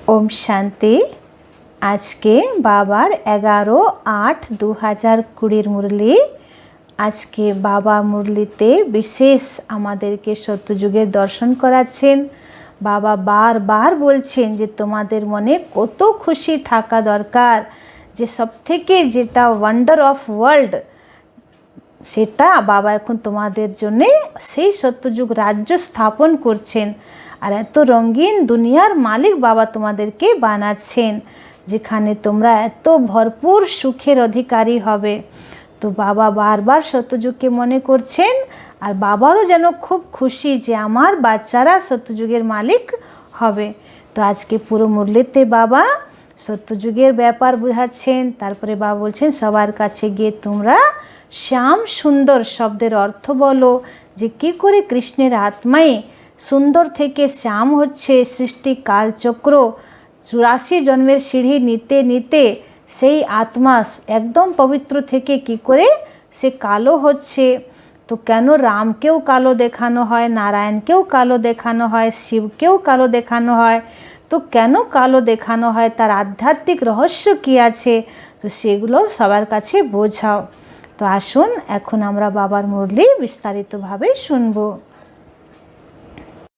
ओम शांति। आज के बाबार 11/8/2020 मुरली। आज के बाबा मुरलीते विशेष आमादेरके सत्ययुगेर दर्शन कराচ্ছেন। बाबा बार बार बोलছেন যে তোমাদের মনে কত খুশি থাকা দরকার, যে সবথেকে যেটা ওয়ান্ডার অফ ওয়ার্ল্ড সেটা বাবা এখন তোমাদের জন্য সেই সত্যযুগ রাজ্য স্থাপন করছেন। আর এত রঙিন দুনিয়ার মালিক বাবা তোমাদেরকে বানাচ্ছেন, যেখানে তোমরা এত ভরপুর সুখের অধিকারী হবে। তো বাবা বারবার সত্যযুগকে মনে করছেন, আর বাবারও যেন খুব খুশি যে আমার বাচ্চারা সত্যযুগের মালিক হবে। তো আজকে পুরো মুরলিতে বাবা সত্যযুগের ব্যাপার বোঝাচ্ছেন। তারপরে বাবা বলছেন সবার কাছে গিয়ে তোমরা শ্যাম সুন্দর শব্দের অর্থ বলো, যে কী করে কৃষ্ণের আত্মাই সুন্দর থেকে শ্যাম হচ্ছে। সৃষ্টি কালচক্র 84 জন্মের সিঁড়ি নিতে নিতে সেই আত্মা একদম পবিত্র থেকে কি করে সে কালো হচ্ছে। তো কেন রামকেও কালো দেখানো হয়, নারায়ণকেও কালো দেখানো হয়, শিবকেও কালো দেখানো হয়? তো কেন কালো দেখানো হয়, তার আধ্যাত্মিক রহস্য কী আছে? তো সেগুলো সবার কাছে বোঝাও। তো আসুন এখন আমরা বাবার মুরলি বিস্তারিতভাবে শুনব।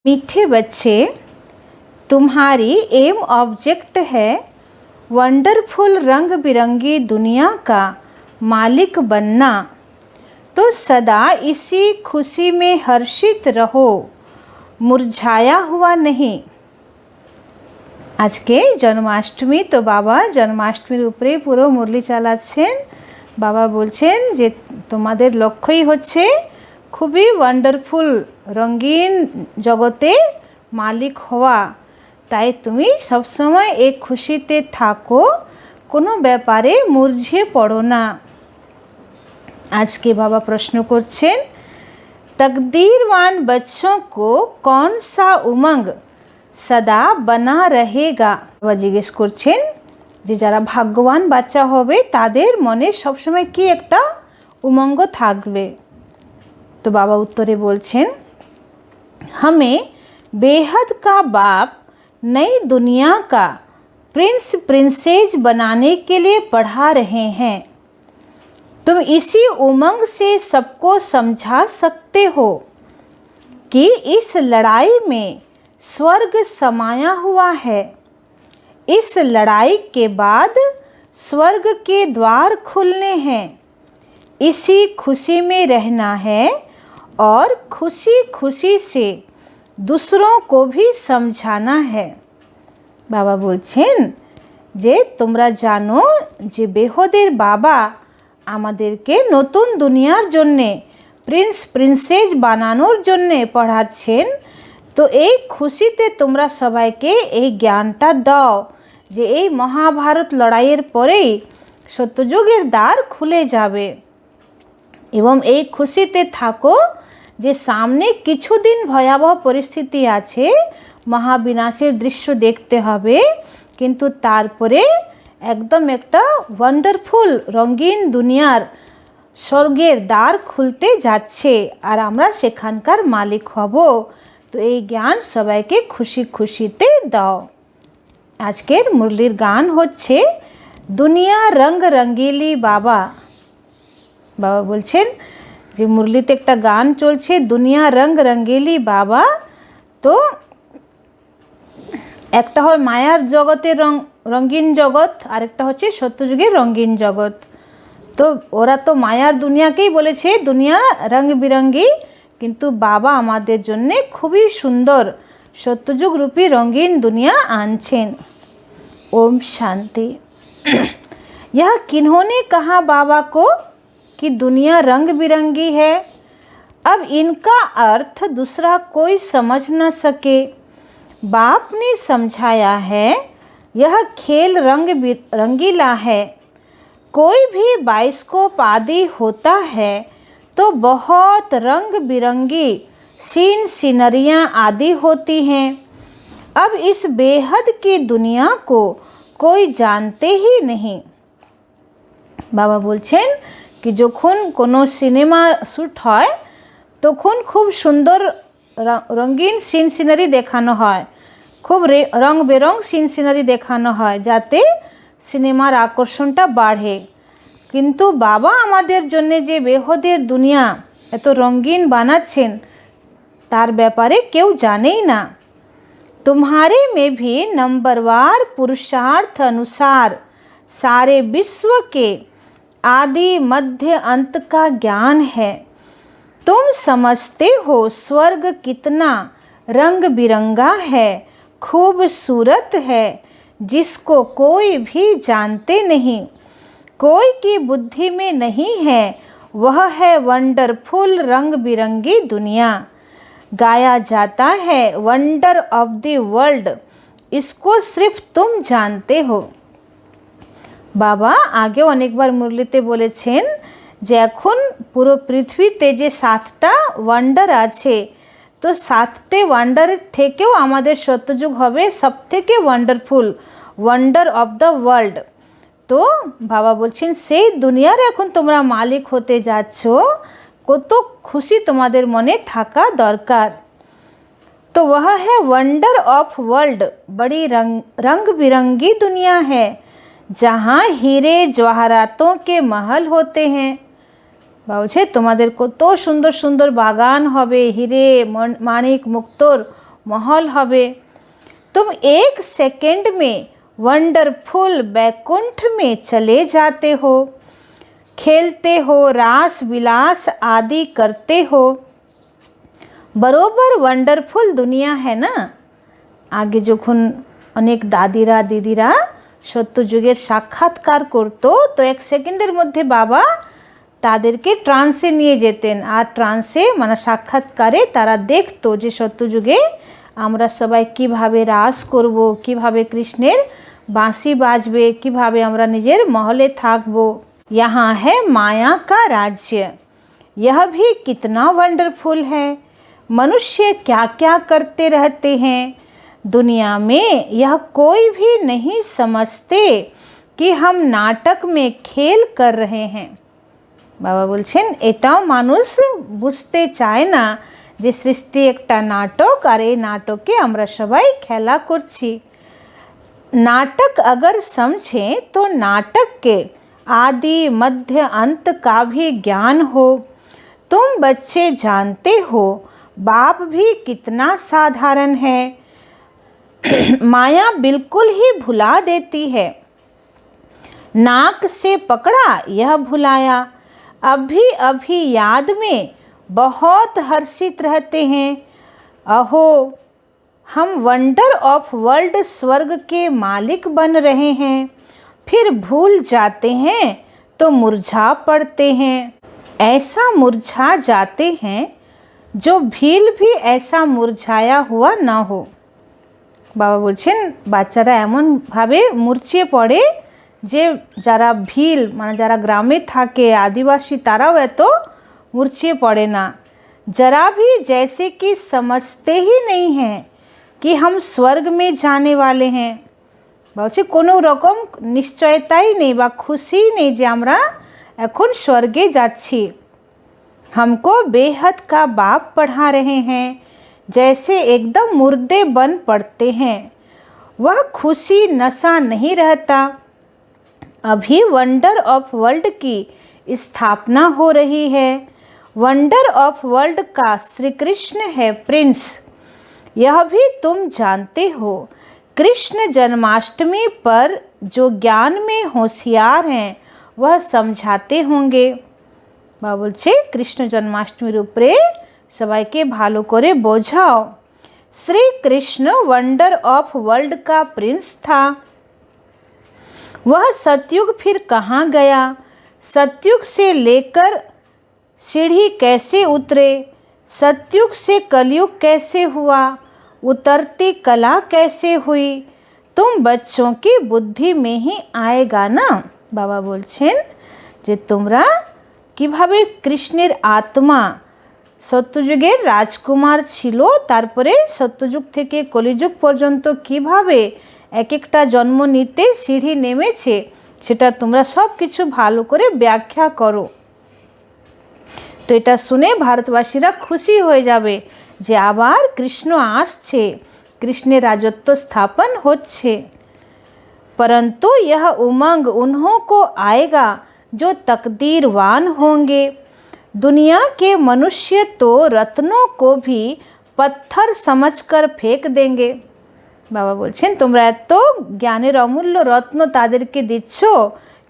मीठे बच्चे, तुम्हारी एम ऑब्जेक्ट है वंडरफुल रंग बिरंगी दुनिया का मालिक बनना। तो सदा इसी खुशी में हर्षित रहो, मुरझाया हुआ नहीं। आज के जन्माष्टमी, तो बाबा जन्माष्टमीर उपरे पुरो मुरली चालाচ্ছেন। बाबा बोलছেন যে তোমাদের লক্ষ্যই হচ্ছে খুবই ওয়ান্ডারফুল রঙিন জগতে মালিক হওয়া। তাই তুমি সবসময় এই খুশিতে থাকো, কোনো ব্যাপারে মুরঝে পড়ো না। আজকে বাবা প্রশ্ন করছেন, तकदीरवान बच्चों को कौन सा उमंग सदा बना रहेगा। বাবা জিজ্ঞেস করছেন যে যারা ভাগ্যবান বাচ্চা হবে তাদের মনে সবসময় কি একটা উমঙ্গ থাকবে। तो बाबा उत्तरे बोलছেন, हमें बेहद का बाप नई दुनिया का प्रिंस प्रिंसेस बनाने के लिए पढ़ा रहे हैं। तुम इसी उमंग से सबको समझा सकते हो कि इस लड़ाई में स्वर्ग समाया हुआ है। इस लड़ाई के बाद स्वर्ग के द्वार खुलने हैं। इसी खुशी में रहना है और खुशी खुशी से दूसरों को भी समझाना है। बाबा बोलছেন যে তোমরা জানো যে বেহদের বাবা আমাদেরকে নতুন দুনিয়ার জন্যে প্রিন্স প্রিন্সেস বানানোর জন্যে পড়াচ্ছেন। তো এই খুশিতে তোমরা সবাইকে এই জ্ঞানটা দাও যে এই মহাভারত লড়াইয়ের পরেই সত্যযুগের দ্বার খুলে যাবে, এবং এই খুশিতে থাকো যে সামনে কিছুদিন ভয়াবহ পরিস্থিতি আছে, মহাবিনাশের দৃশ্য দেখতে হবে, কিন্তু তারপরে একদম একটা ওয়ান্ডারফুল রঙিন দুনিয়ার স্বর্গের দ্বার খুলতে যাচ্ছে, আর আমরা সেখানকার মালিক হব। তো এই জ্ঞান সবাইকে খুশি খুশিতে দাও। আজকের মুরলির গান হচ্ছে দুনিয়া রঙ রঙ্গিলি বাবা। বাবা বলছেন যে মুরলিতে একটা গান চলছে দুনিয়া রঙ রঙ্গিলি বাবা। তো একটা হয় মায়ার জগতের রঙিন জগৎ, আরেকটা হচ্ছে সত্যযুগের রঙিন জগৎ। তো ওরা তো মায়ার দুনিয়াকেই বলেছে দুনিয়া রঙ বিরঙ্গি, কিন্তু বাবা আমাদের জন্যে খুবই সুন্দর সত্যযুগ রূপী রঙিন দুনিয়া আনছেন। ओम शांति। यह किन्होंने कहा बाबा को कि दुनिया रंग बिरंगी है? अब इनका अर्थ दूसरा कोई समझ न सके। बाप ने समझाया है यह खेल रंगीला है। कोई भी बाइस्कोप आदि होता है तो बहुत रंग बिरंगी सीन सीनरियाँ आदि होती हैं। अब इस बेहद की दुनिया को कोई जानते ही नहीं। बाबा बोलছেন कि যখন কোনো সিনেমা শ্যুট হয় তখন খুব সুন্দর রঙিন সিন সিনারি দেখানো হয়, खूब रंग बेरंग सीन सिनारी देखानो हय जाते सिनेमार आकर्षणटा बाढ़े। किन्तु बाबा आमादेर जन्य जे बेहदेर दुनिया एत रंगीन बानाच्छेन तार ব্যাপারে केउ जानेई ना। तुम्हारे में भी नंबरवार पुरुषार्थ अनुसार सारे विश्व के आदि मध्य अंत का ज्ञान है। तुम समझते हो स्वर्ग कितना रंग बिरंगा है, खूबसूरत है, जिसको कोई भी जानते नहीं, कोई की बुद्धि में नहीं है। वह है वंडरफुल रंग बिरंगी दुनिया। गाया जाता है वंडर ऑफ द वर्ल्ड, इसको सिर्फ तुम जानते हो। बाबा आगे अनेकबार मुरलीते बोलेছেন যে এখন পুরো পৃথিবীতে যে 7টা ওয়ান্ডার আছে, তো 7টে ওয়ান্ডারের থেকেও আমাদের সত্যযুগ হবে সবথেকে wonderful wonder of the world. তো বাবা বলছেন সেই দুনিয়ার এখন তোমরা মালিক হতে যাচ্ছ, কত খুশি তোমাদের মনে থাকা দরকার। तो वह है वंडर ऑफ वर्ल्ड, बड़ी रंग बिरंगी दुनिया है जहाँ हीरे जवाहरातों के महल होते हैं। बाबूजी तुम्हादेर कत सुंदर सुंदर बागान हबे, हीरे माणिक मुक्तोर महल हबे। तुम एक सेकंड में वंडरफुल बैकुंठ में चले जाते हो, खेलते हो, रास विलास आदि करते हो। बरोबर वंडरफुल दुनिया है ना। आगे যখন অনেক দাদিরা দিদিরা সত্যযুগের সাক্ষাৎকার করতো, তো এক সেকেন্ডের মধ্যে বাবা তাদেরকে ট্রান্সে নিয়ে যেতেন, আর ট্রান্সে মানে সাক্ষাৎকারে তারা দেখতো যে সত্যযুগে আমরা সবাই কিভাবে রাস করব, কিভাবে কৃষ্ণের বাঁশি বাজবে, কিভাবে আমরা নিজের মহলে থাকব। यहाँ है माया का राज्य, यह भी कितना वंडरफुल है। मनुष्य क्या क्या करते रहते हैं दुनिया में, यह कोई भी नहीं समझते कि हम नाटक में खेल कर रहे हैं। बाबा बोलছেন এটাও মানুষ বুঝতে চায় না যে সৃষ্টি একটা নাটক, আর এই নাটকে আমরা সবাই খেলা করছি। नाटक अगर समझें तो नाटक के आदि मध्य अंत का भी ज्ञान हो। तुम बच्चे जानते हो बाप भी कितना साधारण है, माया बिल्कुल ही भुला देती है। नाक से पकड़ा यह भुलाया, अभी अभी याद में बहुत हर्षित रहते हैं। अहो हम वंडर ऑफ वर्ल्ड स्वर्ग के मालिक बन रहे हैं, फिर भूल जाते हैं तो मुरझा पड़ते हैं। ऐसा मुरझा जाते हैं जो भील भी ऐसा मुरझाया हुआ ना हो। बाबा बोलছেন বাচ্চারা এমন ভাবে মুরঝিয়ে পড়ে যে যারা ভিল মানে যারা গ্রামে থাকে আদিবাসী তারাও এত মুরঝিয়ে পড়ে না। जरा भी जैसे कि समझते ही नहीं हैं कि हम स्वर्ग में जाने वाले हैं। বলছে কোনো রকম নিশ্চয়তাই নেই বা খুশি নেই যে আমরা এখন স্বর্গে যাচ্ছি। हमको बेहद का बाप पढ़ा रहे हैं, जैसे एकदम मुर्दे बन पड़ते हैं। वह खुशी नशा नहीं रहता। अभी वंडर ऑफ वर्ल्ड की स्थापना हो रही है। वंडर ऑफ वर्ल्ड का श्री कृष्ण है प्रिंस, यह भी तुम जानते हो। कृष्ण जन्माष्टमी पर जो ज्ञान में होशियार हैं वह समझाते होंगे। बाबा बोलছে কৃষ্ণ জন্মাষ্টমীর উপরে সবাইকে ভালো করে বোঝাও। Shri Krishna wonder of world का प्रिंस था। वह सतयुग फिर कहाँ गया, सतयुग से लेकर सीढ़ी कैसे उतरे, सतयुग से कलयुग कैसे हुआ, उतरती कला कैसे हुई, तुम बच्चों की बुद्धि में ही आएगा ना। बाबा बोलছেন যে তোমরা কিভাবে কৃষ্ণের আত্মা সত্যযুগের রাজকুমার ছিল, তারপরে সত্যযুগ থেকে কলিযুগ পর্যন্ত কিভাবে এক একটা জন্ম নিতে সিঁড়ি নেমেছে, সেটা তোমরা সব কিছু ভালো করে ব্যাখ্যা করো। তো এটা শুনে ভারতবাসীরা খুশি হয়ে যাবে যে আবার কৃষ্ণ আসছে, কৃষ্ণের রাজত্ব স্থাপন হচ্ছে। परंतु यह उमंग उन्हों को आएगा जो तकदीरवान होंगे। दुनिया के मनुष्य तो रत्नों को भी पत्थर समझकर फेंक देंगे। बाबा बोलছেন তোমরা এত জ্ঞানের অমূল্য রত্ন তাদেরকে দিচ্ছ,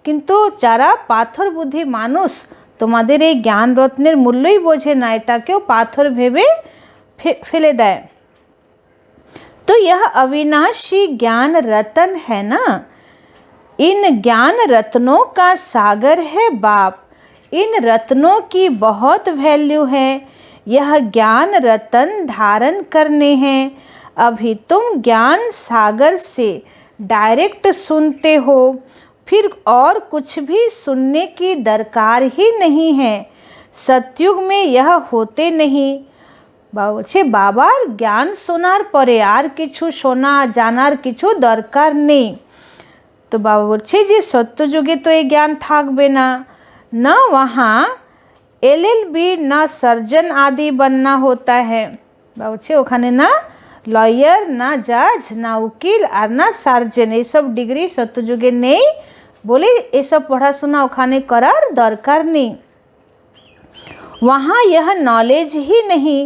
কিন্তু যারা পাথর বুদ্ধি মানুষ তোমাদের এই জ্ঞান রত্নের মূল্যই বোঝে না, এটাকেও পাথর ভেবে ফেলে দেয়। तो यह अविनाशी ज्ञान रतन है ना, इन ज्ञान रत्नों का सागर है बाप। इन रत्नों की बहुत वैल्यू है। यह ज्ञान रतन धारण करने हैं। अभी तुम ज्ञान सागर से डायरेक्ट सुनते हो, फिर और कुछ भी सुनने की दरकार ही नहीं है। सतयुग में यह होते नहीं। বাবা বলছে বাবার জ্ঞান শোনার পরে আর কিছু শোনা জানার কিছু দরকার নেই। তো বাবা বলছে যে সত্যযুগে তো এই জ্ঞান থাকবে না, না वहाँ एलएलबी না सर्जन आदि बनना होता है। বাবা বলছে ওখানে না লয়ার, না জাজ, না উকিল আর না সার্জন, এইসব ডিগ্রি সত্যযুগে নেই বলে এসব পড়াশোনা ওখানে করার দরকার নেই। वहाँ यह नॉलेज ही नहीं,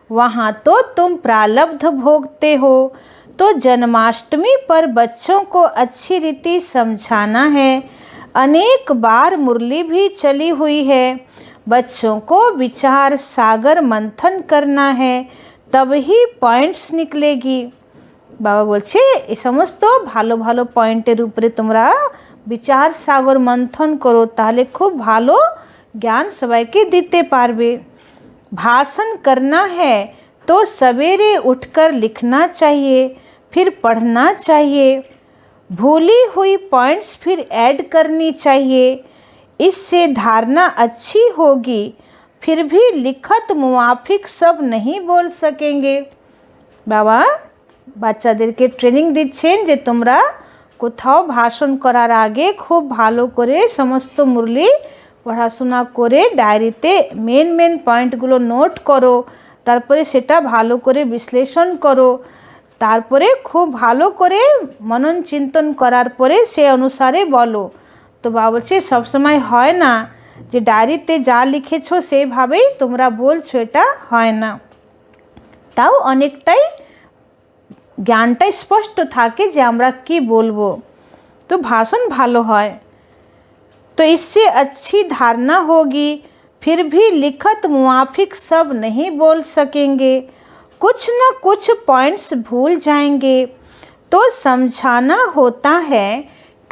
वहाँ तो तुम प्रारब्ध भोगते हो। तो जन्माष्टमी पर बच्चों को अच्छी रीति समझाना है। अनेक बार मुरली भी चली हुई है। बच्चों को विचार सागर मंथन करना है, तब ही पॉइंट्स निकलेगी। बाबा बोलছে এই সমস্ত ভালো ভালো পয়েন্টের উপরে তোমরা বিচার সাগর মন্থন করো, তাহলে খুব ভালো জ্ঞান সবাইকে দিতে পারবে। भाषण करना है तो सवेरे उठकर लिखना चाहिए, फिर पढ़ना चाहिए। भूली हुई पॉइंट्स फिर ऐड करनी चाहिए, इससे धारणा अच्छी होगी। फिर भी लिखत मुआफिक सब नहीं बोल सकेंगे। बाबा বাচ্চাদেরকে ট্রেনিং দিচ্ছেন যে তোমরা কোথাও ভাষণ করার আগে খুব ভালো করে সমস্ত মুরলি পড়াশোনা করে ডায়েরিতে মেন মেন পয়েন্টগুলো নোট করো, তারপরে সেটা ভালো করে বিশ্লেষণ করো, তারপরে খুব ভালো করে মনন চিন্তন করার পরে সে অনুসারে বলো। তো বাবা বলছে সবসময় হয় না যে ডায়েরিতে যা লিখেছো সেইভাবেই তোমরা বলছো, এটা হয় না। তাও অনেকটাই জ্ঞানটাই স্পষ্ট থাকে যে আমরা কি বলবো, তো ভাষণ ভালো হয়। तो इससे अच्छी धारणा होगी। फिर भी लिखत मुआफिक सब नहीं बोल सकेंगे, कुछ न कुछ पॉइंट्स भूल जाएंगे। तो समझाना होता है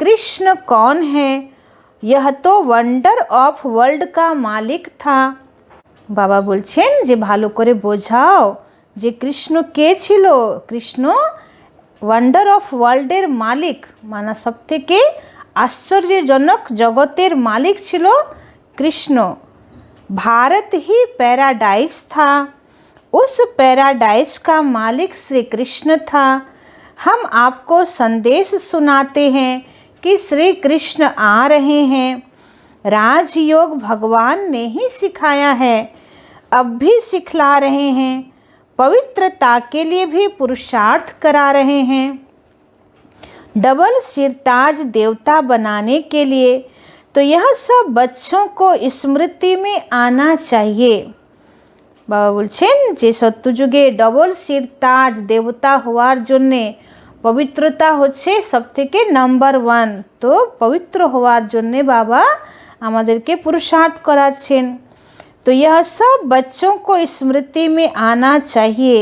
कृष्ण कौन है। यह तो वंडर ऑफ वर्ल्ड का मालिक था। बाबा बोलছেন যে ভালো করে বোঝাও যে কৃষ্ণ কে ছিল। কৃষ্ণ ওয়ান্ডার অফ ওয়ার্ল্ডের মালিক, মানে সব থেকে आश्चर्यजनक जगतेर मालिक छिलो कृष्ण। भारत ही पैराडाइज था, उस पैराडाइज का मालिक श्री कृष्ण था। हम आपको संदेश सुनाते हैं कि श्री कृष्ण आ रहे हैं। राजयोग भगवान ने ही सिखाया है, अब भी सिखला रहे हैं। पवित्रता के लिए भी पुरुषार्थ करा रहे हैं। डबल सिरताज देवता बनाने के लिए। तो यह सब बच्चों को स्मृति में आना चाहिए। बाबा बोलছেন যে সত্যযুগে ডবল সিরতাজ দেবতা হওয়ার জন্যে পবিত্রতা হচ্ছে সবথেকে নাম্বার 1। তো পবিত্র হওয়ার জন্যে বাবা আমাদেরকে পুরুষার্থ করাচ্ছেন। तो यह सब बच्चों को स्मृति में आना चाहिए।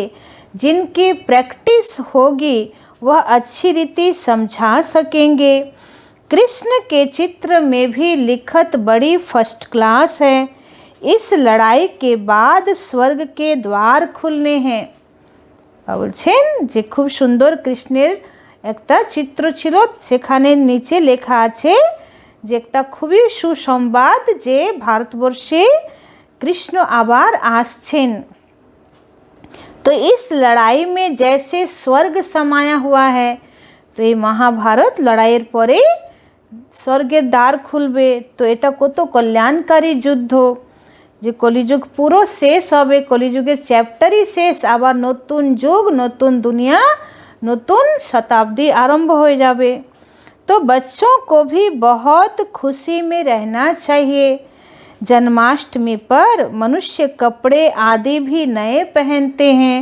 जिनकी प्रैक्टिस होगी वह अच्छी रीति समझा सकेंगे। कृष्ण के चित्र में भी लिखत बड़ी फर्स्ट क्लास है। इस लड़ाई के बाद स्वर्ग के द्वार खुलने हैं। বলছেন যে খুব সুন্দর কৃষ্ণের একটা চিত্র ছিল, সেখানে নিচে লেখা আছে যে একটা খুবই সুসংবাদ যে ভারতবর্ষে কৃষ্ণ আবার আসছেন। तो इस लड़ाई में जैसे स्वर्ग समाया हुआ है, तो ये महाभारत लड़ाइर परे स्वर्गेर द्वार खुलबे। तो এটা কত কল্যাণকারী যুদ্ধ যে কলিযুগ পুরো শেষ হবে, কলিযুগের চ্যাপ্টারই শেষ, আবার নতুন যুগ, নতুন দুনিয়া, নতুন शताब्दी आरंभ हो जावे। तो बच्चों को भी बहुत खुशी में रहना चाहिए। जन्माष्टमी पर मनुष्य कपड़े आदि भी नए पहनते हैं,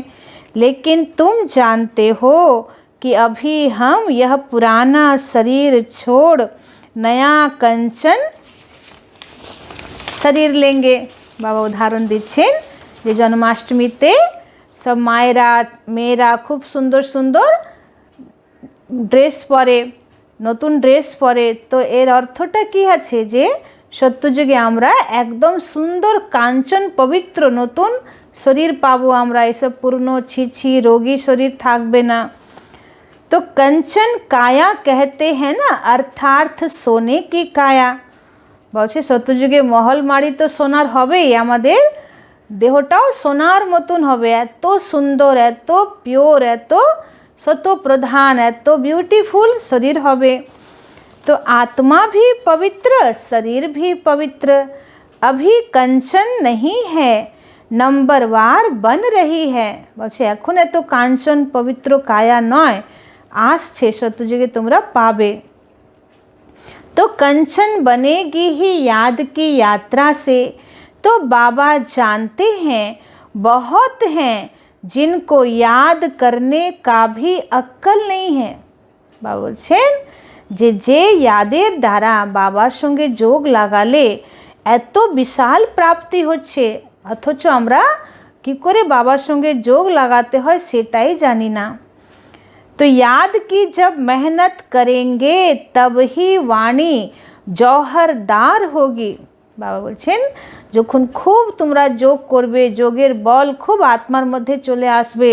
लेकिन तुम जानते हो कि अभी हम यह पुराना शरीर छोड़ नया कंचन शरीर लेंगे। बाबा उदाहरण दिच्छेन जे जन्माष्टमीते सब मायेरा मेয়েরা खूब सुंदर सुंदर ड्रेस परे, नतून ड्रेस परे। तो एर अर्थटा कि आछे जे सत्ययुगे आमरा एकदम सुंदर कांचन पवित्र नतून शरीर पाबो आमरा, एसब पुरनो छिछि रोगी शरीर थाकबे ना। तो कंचन काया कहते हैं ना, अर्थात सोने की काया। বলছে সত্যযুগে মহলমারি তো সোনার হবেই, আমাদের দেহটাও সোনার মতন হবে, এত সুন্দর, এত পিওর, এত सतो प्रधान, এত ब्यूटीफुल शरीर হবে। तो आत्मा भी पवित्र, शरीर भी पवित्र। अभी कंचन नहीं है, नंबरवार बन रही है। বলছে এখন এত কাঞ্চন পবিত্র কায়া নয়, আসছে সত্যযুগে তোমরা পাবে। तो कंचन बनेगी ही याद की यात्रा से। तो बाबा जानते हैं बहुत हैं जिनको याद करने का भी अक्कल नहीं है। बाबा बोलছেন যে যে यादेर দ্বারা বাবার সঙ্গে যোগ লাগালে এত বিশাল প্রাপ্তি হচ্ছে, অথচ আমরা কি করে বাবার সঙ্গে যোগ লাগাতে হয় সেটাই জানি না। तो याद की जब मेहनत करेंगे तब ही वाणी जौहरदार होगी। बाबा बोलছেন যখন খুব তোমরা যোগ করবে, যোগের বল খুব আত্মার মধ্যে চলে আসবে,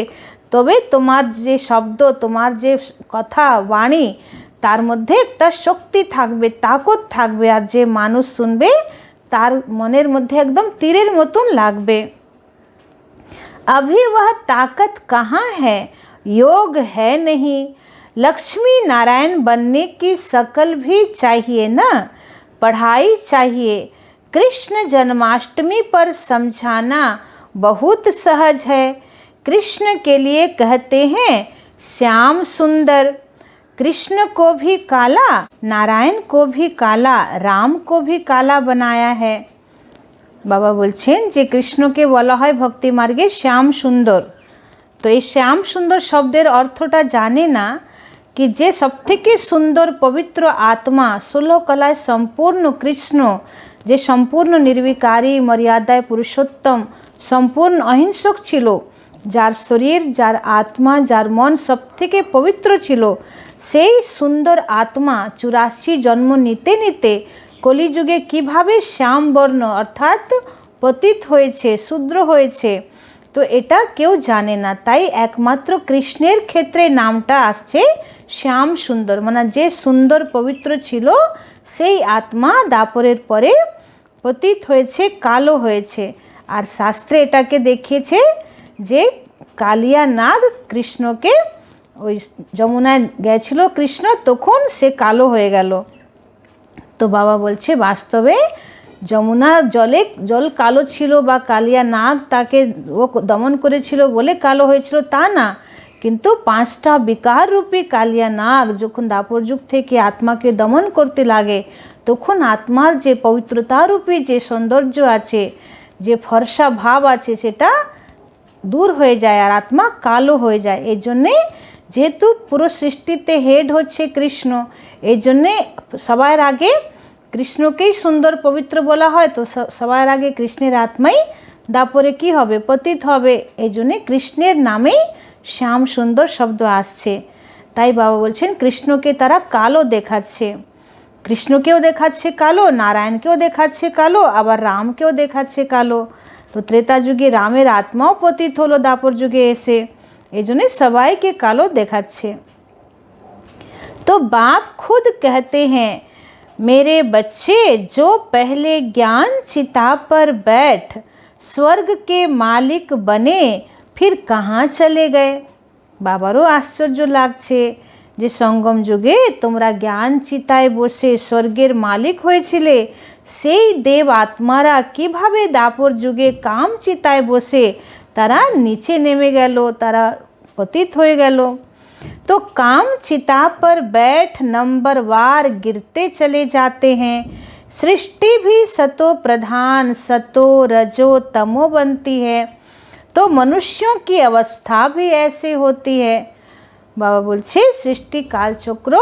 তবে তোমার যে শব্দ, তোমার যে কথা, বাণী, তার মধ্যে একটা শক্তি থাকবে, তাকত থাকবে, আর যে মানুষ শুনবে তার মনের মধ্যে একদম তীরের মতন লাগবে। अभी वह ताकत कहाँ है, योग है नहीं। लक्ष्मी नारायण बनने की शकल भी चाहिए ना, पढ़ाई चाहिए। कृष्ण जन्माष्टमी पर समझाना बहुत सहज है। कृष्ण के लिए कहते हैं श्याम सुंदर। कृष्ण को भी काला, नारायण को भी काला, राम को भी काला बनाया है। बाबा बोलছেন যে কৃষ্ণকে বলা হয় ভক্তি মার্গে শ্যাম সুন্দর। তো এই শ্যাম সুন্দর শব্দের অর্থটা জানে না कि যে সবথেকে সুন্দর পবিত্র আত্মা, 16 কলায় সম্পূর্ণ কৃষ্ণ, যে সম্পূর্ণ নির্বিকারী, মর্যাদায় পুরুষোত্তম, সম্পূর্ণ অহিংসক ছিল, যার শরীর, যার আত্মা, যার মন সবথেকে পবিত্র ছিল, সেই সুন্দর আত্মা 84 জন্ম নিতে নিতে কলিযুগে কিভাবে শ্যামবর্ণ অর্থাৎ পতিত হয়েছে, শূদ্র হয়েছে, তো এটা কেউ জানে না। তাই একমাত্র কৃষ্ণের ক্ষেত্রে নামটা আসছে শ্যাম সুন্দর, মানে যে সুন্দর পবিত্র ছিল সেই আত্মা দাপরের পরে পতিত হয়েছে, কালো হয়েছে। আর শাস্ত্রে এটাকে দেখিয়েছে যে কালিয়া নাগ কৃষ্ণকে, ওই যমুনায় গেছিল কৃষ্ণ, তখন সে কালো হয়ে গেল। তো বাবা বলছে বাস্তবে যমুনার জল কালো ছিল বা কালিয়া নাগ তাকে ও দমন করেছিল বলে কালো হয়েছিল তা না, কিন্তু 5টা বিকার রূপী কালিয়া নাগ যখন দাপর যুগ থেকে আত্মাকে দমন করতে লাগে, তখন আত্মার যে পবিত্রতা রূপী যে সৌন্দর্য আছে, যে ফর্সা ভাব আছে, সেটা দূর হয়ে যায় আর আত্মা কালো হয়ে যায়। এই জন্যে যেহেতু পুরো সৃষ্টিতে হেড হচ্ছে কৃষ্ণ, এই জন্যে সবার আগে কৃষ্ণকেই সুন্দর পবিত্র বলা হয়। তো সবার আগে কৃষ্ণের আত্মাই দাপরে কি হবে, পতিত হবে। এই জন্যে কৃষ্ণের নামেই শ্যাম সুন্দর শব্দ আসছে। তাই বাবা বলছেন কৃষ্ণকে তারা কালো দেখাচ্ছে, কৃষ্ণকেও দেখাচ্ছে কালো, নারায়ণকেও দেখাচ্ছে কালো, আবার রামকেও দেখাচ্ছে কালো। তো ত্রেতা যুগে রামের আত্মাও পতিত হলো দাপর যুগে এসে, এই জন্যে সবাইকে কালো দেখাচ্ছে। तो बाप खुद कहते हैं मेरे बच्चे, जो पहले ज्ञान चिता पर बैठ स्वर्ग के मालिक बने फिर कहाँ चले गए। बाबारो आश्चर्य लागছে যে সঙ্গম যুগে তোমরা জ্ঞান চিতায় বসে স্বর্গের মালিক হয়েছিলে, সেই দেব আত্মারা কিভাবে দাপর যুগে কাম চিতায় বসে তারা নিচে নেমে গেল, তারা পতিত হয়ে গেল। तो काम चिता पर बैठ नंबरवार गिरते चले जाते हैं। सृष्टि भी सतो प्रधान सतो रजो तमो बनती है। तो मनुष्यों की अवस्था भी ऐसे होती है। बाबा बोलছে सृष्टि कालचक्र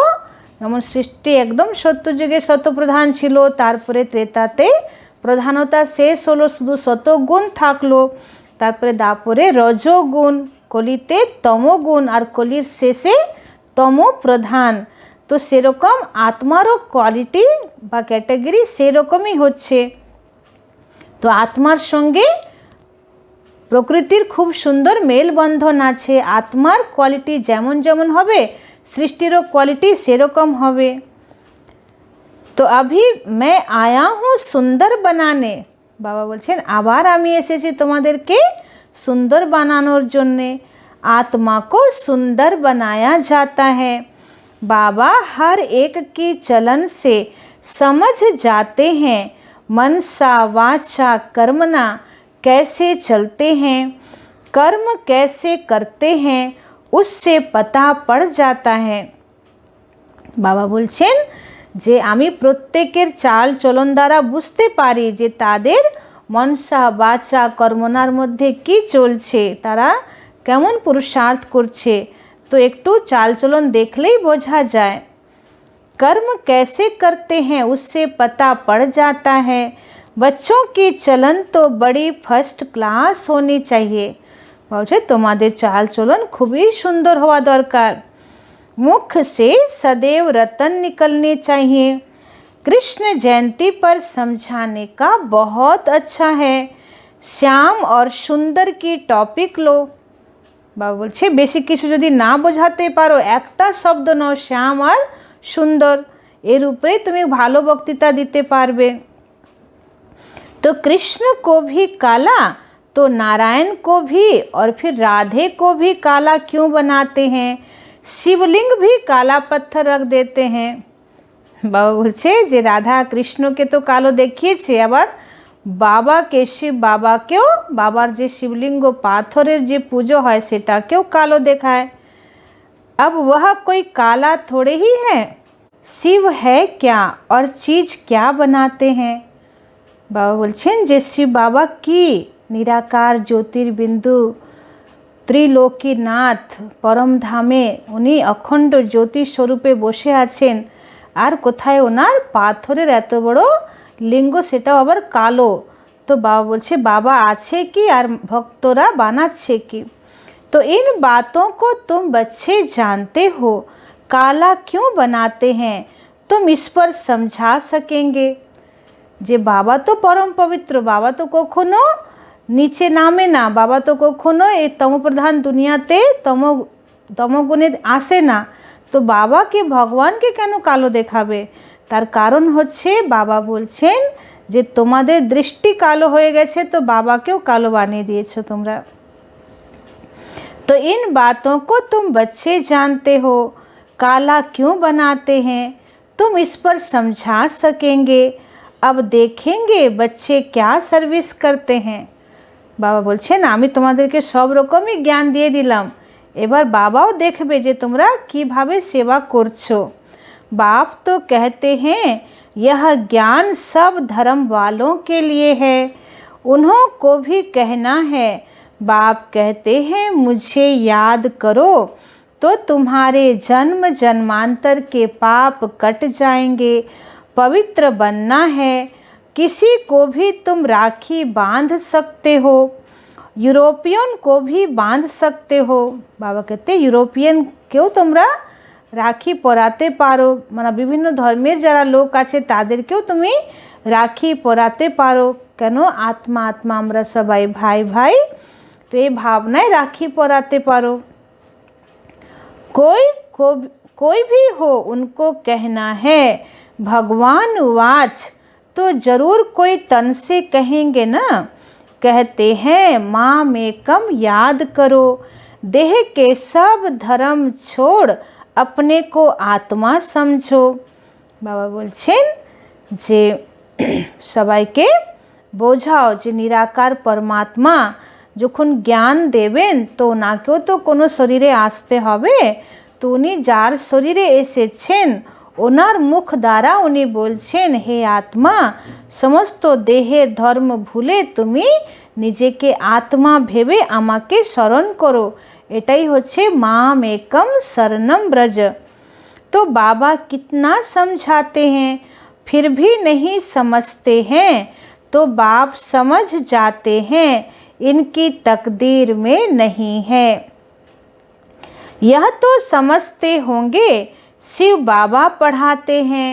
যেমন সৃষ্টি একদম সত্যযুগে শতপ্রধান ছিল, তারপরে ত্রেতাতে প্রধানতা শেষ হলো, শুধু শতগুণ থাকলো, তারপরে দাপরে রজগুণ, কলিতে তমগুণ, আর কলির শেষে তম প্রধান। তো সেরকম আত্মারও কোয়ালিটি বা ক্যাটাগরি সেরকমই হচ্ছে। তো আত্মার সঙ্গে প্রকৃতির খুব সুন্দর মেলবন্ধন আছে। আত্মার কোয়ালিটি যেমন যেমন হবে সৃষ্টিরও কোয়ালিটি সেরকম হবে। তো अभी मैं आया हूँ सुंदर बनाने। বাবা বলছেন আবার আমি এসেছি তোমাদেরকে सुंदर बनानोर जन्ने। आत्मा को सुंदर बनाया जाता है। बाबा हर एक की चलन से समझ जाते हैं मनसा वाचा कर्मना कैसे चलते हैं, कर्म कैसे करते हैं उससे पता पड़ जाता है। बाबा बोलছেন যে আমি প্রত্যেকের চাল চলন দ্বারা বুঝতে পারি যে তাদের মনসা বাচা কর্মনার মধ্যে কি চলছে, তারা কেমন পুরুষার্থ করছে। তো একটু চালচলন দেখলেই বোঝা যায়। कर्म कैसे करते हैं उससे पता पड़ जाता है। बच्चों की चलन तो बड़ी फर्स्ट क्लास होनी चाहिए। বলছে তোমাদের চালচলন খুবই সুন্দর হওয়া দরকার। मुख से सदैव रतन निकलने चाहिए। कृष्ण जयंती पर समझाने का बहुत अच्छा है। श्याम और सुंदर की टॉपिक लो। বাবা বলছে বেশি কিছু যদি না বোঝাতে পারো একটা শব্দ নাও, শ্যাম আর সুন্দর, এর উপরে তুমি ভালো বক্তৃতা দিতে পারবে। तो कृष्ण को भी काला तो नारायण को भी और फिर राधे को भी काला क्यों बनाते हैं? शिवलिंग भी काला पत्थर रख देते हैं। বাবা বলছে যে রাধা কৃষ্ণকে তো কালো দেখিয়েছে, আবার বাবাকে শিব বাবাকেও, বাবার যে শিবলিঙ্গ পাথরের যে পুজো হয় সেটাকেও কালো দেখায়। अब वह कोई काला थोड़े ही है। शिव है क्या और चीज़ क्या बनाते हैं? বাবা বলছেন যে শিব বাবা কি নিরাকার জ্যোতির্বিন্দু ত্রিলোকীনাথ পরম ধামে উনি অখণ্ড জ্যোতি স্বরূপে বসে আছেন, আর কোথায় ওনার পাথরের এত বড় লিঙ্গ সেটাও আবার কালো। তো বাবা বলছে বাবা আছে কি আর ভক্তরা বানাচ্ছে কি। तो इन बातों को तुम बच्चे जानते हो, काला क्यों बनाते हैं तुम इस पर समझा सकेंगे। যে বাবা তো পরম পবিত্র, বাবা তো কখনো নিচে নামে না, বাবা তো কখনো এই তমপ্রধান দুনিয়াতে তমগুণে আসে না। তো বাবাকে ভগবানকে কেন কালো দেখাবে? তার কারণ হচ্ছে বাবা বলছেন যে তোমাদের দৃষ্টি কালো হয়ে গেছে, তো বাবাকেও কালো বানিয়ে দিয়েছো তোমরা। तो इन बातों को तुम बच्चे जानते हो, काला क्यों बनाते हैं तुम इस पर समझा सकेंगे। अब देखेंगे बच्चे क्या सर्विस करते हैं। বাবা বলছেন আমি তোমাদেরকে সব রকমই জ্ঞান দিয়ে দিলাম, এবার বাবাও দেখবে যে তোমরা কিভাবে সেবা করছো। बाप तो कहते हैं यह ज्ञान सब धर्म वालों के लिए है, उन्हों को भी कहना है। बाप कहते हैं मुझे याद करो तो तुम्हारे जन्म जन्मांतर के पाप कट जाएंगे। पवित्र बनना है, किसी को भी तुम राखी बांध सकते हो, यूरोपियन को भी बांध सकते हो। बाबा कहते यूरोपियन क्यों তোমরা রাখি পরাতে পারো, মানে বিভিন্ন ধর্মের যারা লোক আছে তাদেরকেও তুমি রাখি পরাতে পারো। কেন? আত্মা আত্মা আমরা সবাই ভাই ভাই, তো এই ভাবনায় রাখি পরাতে পারো। कोई भी हो उनको कहना है भगवान वाच, तो जरूर कोई तन से कहेंगे ना। कहते हैं माँ में कम याद करो, देह के सब धर्म छोड़ अपने को आत्मा समझो। बाबा बोलছেন যে সবাইকে বোঝাও যে নিরাকার পরমাত্মা যখন জ্ঞান দেবেন তো ওনাকেও তো কোনো শরীরে আসতে হবে। তো উনি যার শরীরে এসেছেন ওনার মুখ দ্বারা উনি বলছেন, হে আত্মা, সমস্ত দেহের ধর্ম ভুলে তুমি নিজেকে আত্মা ভেবে আমাকে স্মরণ করো। এটাই হচ্ছে माम एकम शरणम ब्रज। तो बाबा कितना समझाते हैं फिर भी नहीं समझते हैं, तो बाप समझ जाते हैं इनकी तकदीर में नहीं है। यह तो समझते होंगे शिव बाबा पढ़ाते हैं,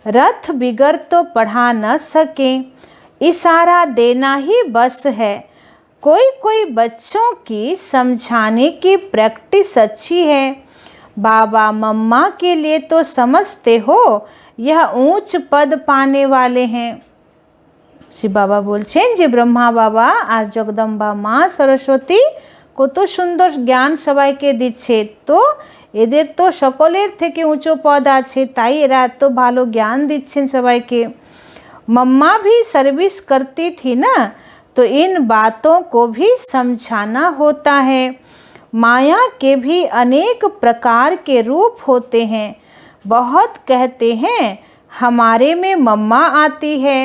रथ बिगर तो पढ़ा न सके, इशारा देना ही बस है। कोई कोई बच्चों की समझाने की प्रैक्टिस अच्छी है। बाबा मम्मा के लिए तो समझते हो यह ऊंच पद पाने वाले हैं। শিব বাবা বলছেন যে ব্রহ্মা বাবা আর জগদম্বা মা সরস্বতী কত সুন্দর জ্ঞান সবাইকে দিচ্ছে, তো এদের তো সকলের থেকে উঁচু পদ আছে, তাই এরা এত ভালো জ্ঞান দিচ্ছেন সবাইকে। मम्मा भी सर्विस करती थी ना, तो इन बातों को भी समझाना होता है। माया के भी अनेक प्रकार के रूप होते हैं। बहुत कहते हैं हमारे में मम्मा आती है,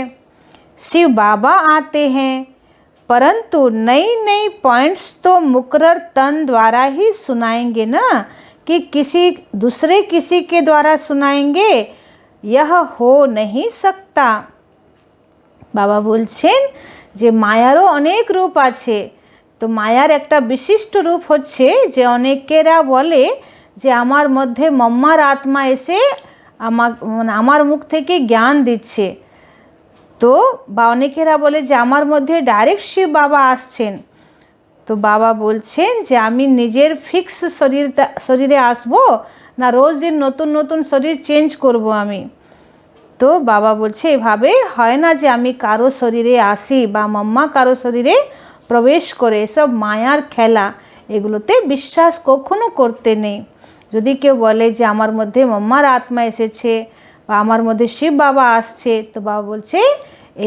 शिव बाबा आते हैं, परंतु नई नई पॉइंट्स तो मुकर्रर तन द्वारा ही सुनाएंगे ना, कि किसी दूसरे किसी के द्वारा सुनाएंगे, यह हो नहीं सकता। বাবা বলছেন যে মায়ারও অনেক রূপ আছে। তো মায়ার একটা বিশিষ্ট রূপ হচ্ছে যে অনেকেরা বলে যে আমার মধ্যে মম্মার আত্মা এসে আমার মুখ থেকে জ্ঞান দিচ্ছে। তো বা অনেকেরা বলে যে আমার মধ্যে ডাইরেক্ট শিব বাবা আসছেন। তো বাবা বলছেন যে আমি নিজের ফিক্স শরীরে আসবো না রোজ দিন নতুন নতুন শরীর চেঞ্জ করব আমি। তো বাবা বলছে এভাবে হয় না যে আমি কারো শরীরে আসি বা মাম্মা কারো শরীরে প্রবেশ করে, এসব মায়ার খেলা, এগুলোতে বিশ্বাস কখনো করতে নেই। যদি কেউ বলে যে আমার মধ্যে মাম্মার আত্মা এসেছে বা আমার মধ্যে শিব বাবা আসছে, তো বাবা বলছে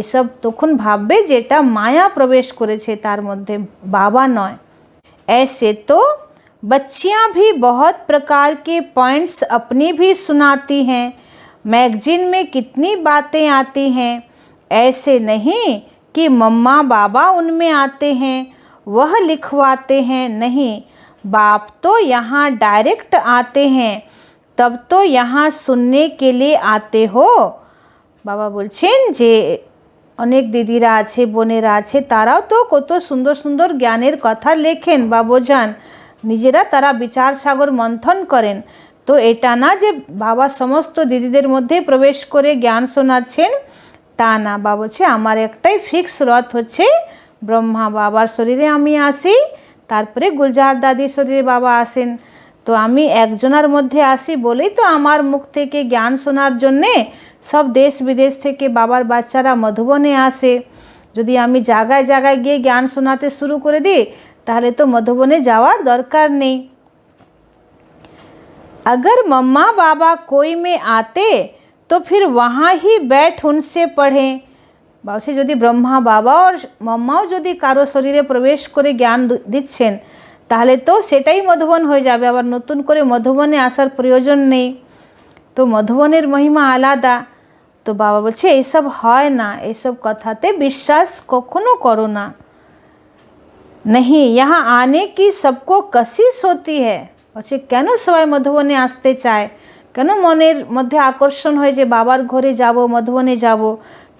এসব তখন ভাববে যে এটা মায়া প্রবেশ করেছে তার মধ্যে, বাবা নয়। ऐसे तो बच्चियाँ भी बहुत प्रकार के पॉइंट्स अपनी भी सुनाती हैं। मैगजीन में कितनी बातें आती हैं। ऐसे नहीं कि मम्मा बाबा उनमें आते हैं, वह लिखवाते हैं, नहीं, बाप तो यहाँ डायरेक्ट आते हैं, तब तो यहाँ सुनने के लिए आते हो। বাবা বলছেন যে অনেক দিদিরা আছে, বোনেরা আছে, তারাও তো কত সুন্দর সুন্দর জ্ঞানের কথা লেখেন বা বোঝান, নিজেরা তারা বিচার সাগর মন্থন করেন। তো এটা না যে বাবা সমস্ত দিদিদের মধ্যে প্রবেশ করে জ্ঞান শোনাচ্ছেন, তা না। বাবা বলছে আমার একটাই ফিক্স রথ হচ্ছে ব্রহ্মা বাবার শরীরে আমি আসি, তারপরে গুলজার দাদির শরীরে বাবা আসেন। তো আমি একজনের মধ্যে আসি বলেই তো আমার মুখ থেকে জ্ঞান শোনার জন্যে সব দেশ বিদেশ থেকে বাবার বাচ্চারা মধুবনে আসে। যদি আমি জায়গায় জায়গায় গিয়ে জ্ঞান শোনাতে শুরু করে দিই তাহলে তো মধুবনে যাওয়ার দরকার নেই। अगर मम्मा बाबा कोई में आते तो फिर वहाँ ही बैठ उनसे पढ़ें। বলছে যদি ব্রহ্মা বাবা আর মাম্মাও যদি কারো শরীরে প্রবেশ করে জ্ঞান দিচ্ছেন তাহলে তো সেটাই মধুবন হয়ে যাবে, আবার নতুন করে মধুবনে আসার প্রয়োজন নেই। তো মধুবনের মহিমা আলাদা। তো বাবা বলছে এইসব হয় না, এইসব কথাতে বিশ্বাস কখনো করো না। नहीं, यहाँ आने की सबको कशिश होती है। বলছে কেন সবাই মধুবনে আসতে চায়, কেন মনের মধ্যে আকর্ষণ হয় যে বাবার ঘরে যাব, মধুবনে যাব?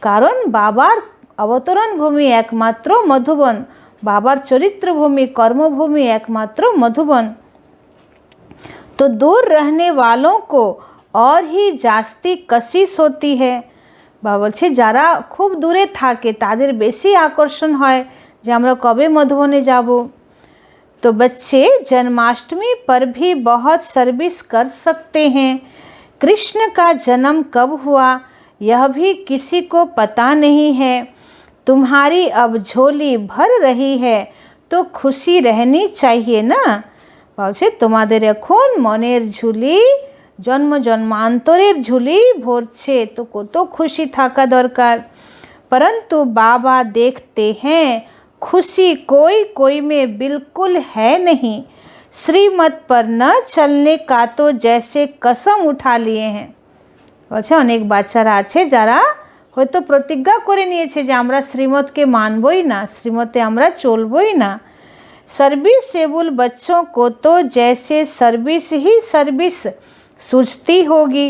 কারণ বাবার অবতরণ ভূমি একমাত্র মধুবন, বাবার চরিত্র ভূমি কর্মভূমি একমাত্র মধুবন। तो दूर रहने वालों को और ही जास्ती कशिश होती है। বাবা বলছে যারা খুব দূরে থাকে তাদের বেশি আকর্ষণ হয় যে আমরা কবে মধুবনে যাব। तो बच्चे जन्माष्टमी पर भी बहुत सर्विस कर सकते हैं। कृष्ण का जन्म कब हुआ यह भी किसी को पता नहीं है। तुम्हारी अब झोली भर रही है तो खुशी रहनी चाहिए ना। বলছে তোমাদের এখন মনের ঝুলি জন্ম জন্মান্তরের ঝুলি ভরছে, তো কত খুশি থাকা দরকার। परंतु बाबा देखते हैं खुशी कोई कोई में बिल्कुल है नहीं, श्रीमत पर न चलने का तो जैसे कसम उठा लिए हैं। বলছে অনেক বাচ্চারা আছে যারা হয়তো প্রতিজ্ঞা করে নিয়েছে যে আমরা শ্রীমতকে মানবই না, শ্রীমতে আমরা চলবই না। सर्विसेबल बच्चों को तो जैसे सर्विस ही सर्विस सूझती होगी।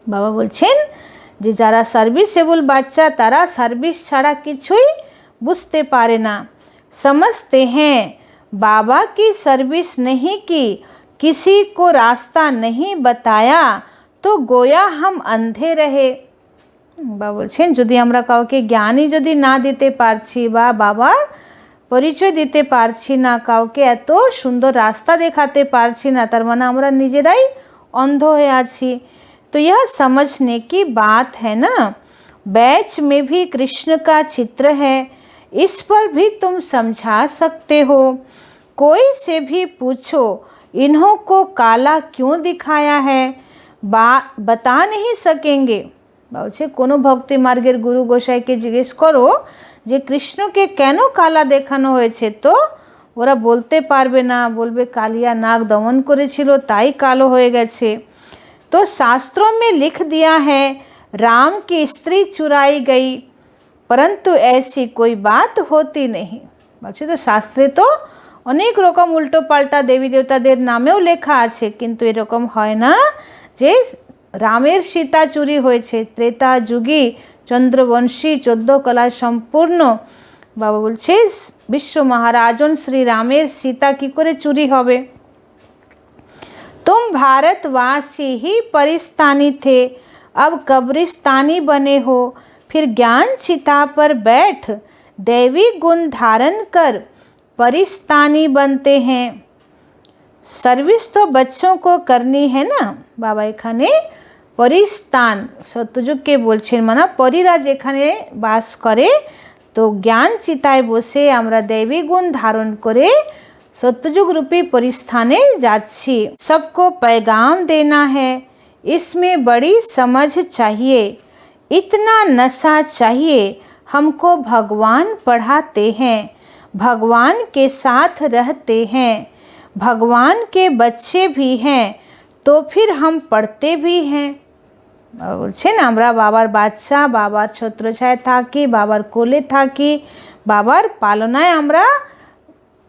বাবা বলছেন যে যারা সার্ভিসেবল বাচ্চা তারা সার্ভিস ছাড়া কিছুই বুঝতে পারে না। समझते हैं बाबा की सर्विस नहीं की, किसी को रास्ता नहीं बताया तो गोया हम अंधे रहे। বাবা বলছেন যদি আমরা কাউকে জ্ঞানই যদি না দিতে পারছি বা বাবার পরিচয় দিতে পারছি না, কাউকে এত সুন্দর রাস্তা দেখাতে পারছি না, তার মানে আমরা নিজেরাই অন্ধ হয়ে আছি। तो यह समझने की बात है ना। बैच में भी कृष्ण का चित्र है, इस पर भी तुम समझा सकते हो। कोई से भी पूछो इन्हों को काला क्यों दिखाया है, बता नहीं सकेंगे। বলছে কোনো ভক্তি মার্গের গুরু গোসাইকে জিজ্ঞেস করো যে কৃষ্ণকে কেন কালা দেখানো হয়েছে, তো ওরা বলতে পারবে না, বলবে কালিয়া নাগ দমন করেছিল তাই কালো হয়ে গেছে। तो शास्त्रों में लिख दिया है राम की स्त्री चुराई गई, परंतु ऐसी कोई बात होती नहीं। বলছে তো শাস্ত্রে তো অনেক রকম উল্টো পাল্টা দেবী দেবতাদের নামেও লেখা আছে, কিন্তু এরকম হয় না যে রামের সীতা চুরি হয়েছে। ত্রেতা যুগী চন্দ্রবংশী 14 কলায় সম্পূর্ণ বাবা বলছে বিশ্ব মহারাজন শ্রী রামের সীতা কি করে চুরি হবে। तुम भारतवासी ही परिस्तानी थे, अब कब्रिस्तानी बने हो, फिर ज्ञान चिता पर बैठ दैवी गुण धारण कर परिस्तानी बनते हैं। सर्विस तो बच्चों को करनी है ना। बाबा এখানে পরিস্তান সত্যযুগকে বলছেন, মানে পরীরা যেখানে বাস করে, তো জ্ঞান চিতায় বসে আমরা दैवी गुण धारण করে सत्ययुग रूपी परिस्थाने जाच्छी। सबको पैगाम देना है, इसमें बड़ी समझ चाहिए, इतना नशा चाहिए। हमको भगवान पढ़ाते हैं, भगवान के साथ रहते हैं, भगवान के बच्चे भी हैं, तो फिर हम पढ़ते भी हैं। বলছেন আমরা বাবার বাচ্চা, বাবার ছত্রছায়ায় থাকি, বাবার কোলে থাকি, বাবার পালনায় আমরা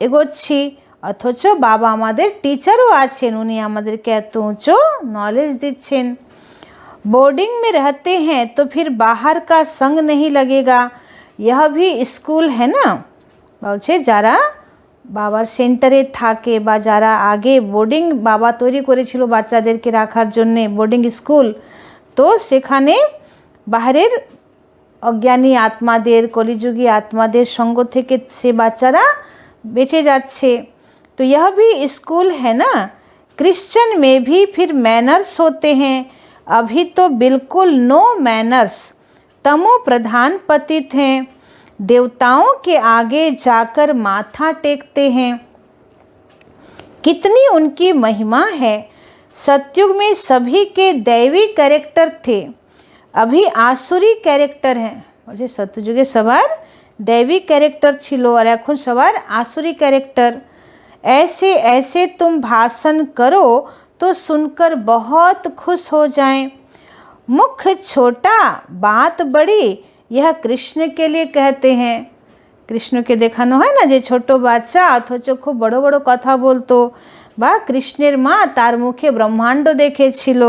এগোচ্ছি, অথচ বাবা আমাদের টিচারও আছেন, উনি আমাদেরকে এত উঁচু নলেজ দিচ্ছেন। बोर्डिंग में रहते हैं तो फिर बाहर का संग नहीं लगेगा, यह भी स्कूल है ना। বলছে যারা বাবার সেন্টারে থাকে বা যারা আগে বোর্ডিং বাবা তৈরি করেছিল বাচ্চাদেরকে রাখার জন্য বোর্ডিং স্কুল, তো সেখানে বাহিরের অজ্ঞানী আত্মাদের কলিযুগী আত্মাদের সঙ্গ থেকে সে বাচ্চারা বেঁচে যাচ্ছে। तो यह भी स्कूल है ना। क्रिश्चियन में भी फिर मैनर्स होते हैं, अभी तो बिल्कुल नो मैनर्स, तमो प्रधान पतित हैं, देवताओं के आगे जाकर माथा टेकते हैं। कितनी उनकी महिमा है। सतयुग में सभी के दैवी कैरेक्टर थे, अभी आसुरी कैरेक्टर हैं। मुझे सत्ययुगे सवार दैवी कैरेक्टर छिलो और এখন सवार आसुरी कैरेक्टर। ऐसे ऐसे तुम भाषण करो तो सुनकर बहुत खुश हो जाएं। मुख छोटा बात बड़ी, यह कृष्ण के लिए कहते हैं। কৃষ্ণকে দেখানো হয় না যে ছোট বাচ্চা অথচ খুব বড় বড় কথা বলতো, বা কৃষ্ণের মা তার মুখে ব্রহ্মাণ্ড দেখেছিল।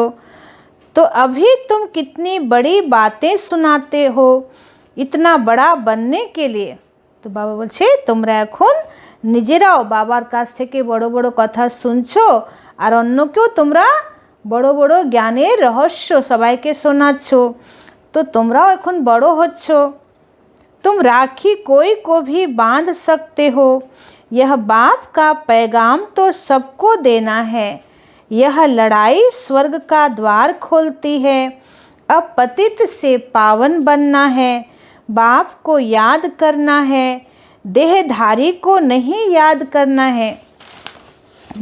तो अभी तुम कितनी बड़ी बातें सुनाते हो, इतना बड़ा बनने के लिए। তো বাবা বলছে তোমরা এখন নিজেরাও বাবার কাছ থেকে বড় বড় কথা শুনছো আর অন্যকেও তোমরা বড় বড় জ্ঞানের রহস্য সবাইকে শোনাচ্ছ, তো তোমরাও এখন বড় হচ্ছ। तुम राखी कोई को भी बांध सकते हो, यह बाप का पैगाम तो सबको देना है। यह लड़ाई स्वर्ग का द्वार खोलती है, अब पतित से पावन बनना है, बाप को याद करना है, देहधारी को नहीं याद करना है।